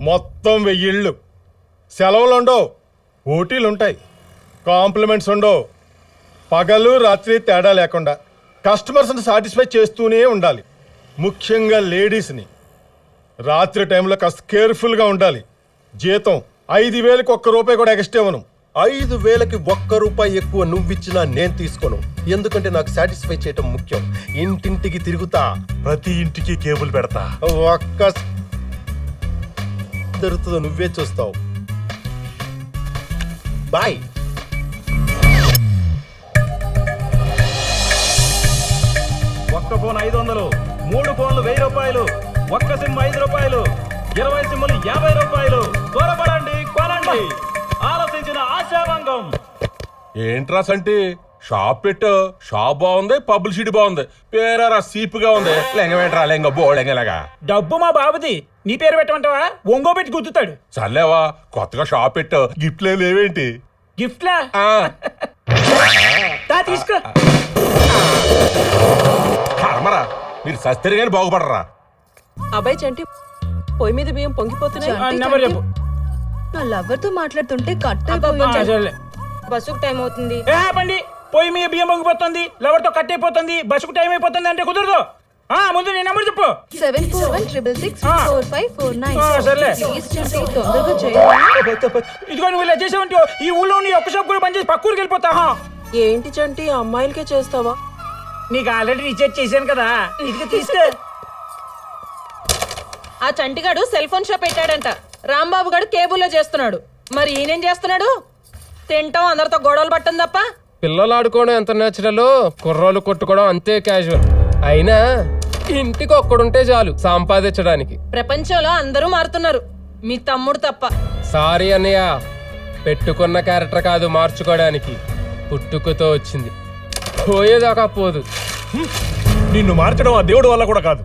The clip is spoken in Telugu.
మొత్తం 1000 ఇళ్ళు. సెలవులు ఉండవు, ఓటీలు ఉంటాయి, కాంప్లిమెంట్స్ ఉండవు. పగలు రాత్రి తేడా లేకుండా కస్టమర్స్ని సాటిస్ఫై చేస్తూనే ఉండాలి. ముఖ్యంగా లేడీస్ని. రాత్రి టైంలో కాస్త కేర్ఫుల్గా ఉండాలి. జీతం 5000కి ₹1 కూడా ఎక్స్ట్రా ఇవ్వను. 5000కి ₹1 ఎక్కువ నువ్విచ్చినా నేను తీసుకోను. ఎందుకంటే నాకు సాటిస్ఫై చేయటం ముఖ్యం. ఇంటింటికి తిరుగుతా, ప్రతి ఇంటికి కేబుల్ పెడతా. ఒక్క దొరుకుతుందో నువ్వే చూస్తావు. బాయ్. ఒక్క ఫోన్ 500, 3 ఫోన్లు ₹1000, ఒక్క సిమ్ ₹5, 20 సిమ్ములు ₹50. త్వరపడండి, కొనండి. ఆలోచించిన ఆశాభంగం. ఏంట్రా సంటి షాప్ పెట్టు. షాప్ బాగుంది, పబ్లిసిటీ బాగుంది, పేరారా సీపుగా ఉంది. లెంగవేంట్రా లెంగ బోళెంగలాగా. డబ్బు మా బాబుది, నీ పేరు పెట్టమంటావా? ఒంగో పెట్టి గుద్దుతాడు. చల్లేవా, కొత్తగా షాప్ పెట్టు. గిఫ్ట్లే లేవేంటి? గిఫ్ట్లా ఆ, తీసుకో. కర్మరా, మీరు సస్తరి గాని బాగుపడరా. అబ్బాయి చంటి, పొయ్యి మీద బియ్యం పొంగిపోతున్నాయి. నెంబర్ చెప్పు. నా లవర్ తో మాట్లాడుతుంటే కట్ సరేలే. బస్సుకు టైం అవుతుంది. పండి, పొయ్యి మీద బియ్యం పొంగిపోతుంది, లవర్తో కట్ అయిపోతుంది, బస్సుకు టైం అయిపోతుంది అంటే కుదరదు. ముందు నీ నెంబర్ చెప్పు. 7416664549. సర్లే. ప్లీజ్ చంటి, తొందరగా చేయండి. ఇదిగో నువ్వు ఇలా చేసావంటే ఈ ఊళ్ళో నీ ఒక్క షాప్ కూడా పనిచేసి పక్క ఊరికి వెళ్ళిపోతా. ఏంటి చంటి, అమ్మాయిలకే చేస్తావా? నీకు ఆల్రెడీ రీఛార్జ్ చేశాను కదా, ఇదిగో తీసుకో. ఆ Chantigadu cell phone shop పెట్టాడంట. Rambabu గాడు కేబుల్లో చేస్తున్నాడు. మరి ఈయనేం చేస్తున్నాడు? తింటాం, అందరితో గొడవలు పట్టం తప్ప. పిల్లలు ఆడుకోవడం ఎంత నేచురల్, కుర్రోళ్ళు కొట్టుకోవడం అంతే క్యాజువల్. అయినా ఇంటికి ఒక్కడుంటే చాలు సంపాదించడానికి. ప్రపంచంలో అందరూ మారుతున్నారు, మీ తమ్ముడు తప్ప. సారీ అన్నయ్య, పెట్టుకున్న క్యారెక్టర్ కాదు మార్చుకోవడానికి, పుట్టుకతో వచ్చింది, పోయేదాకా పోదు. నిన్ను మార్చడం ఆ దేవుడి వల్ల కూడా కాదు.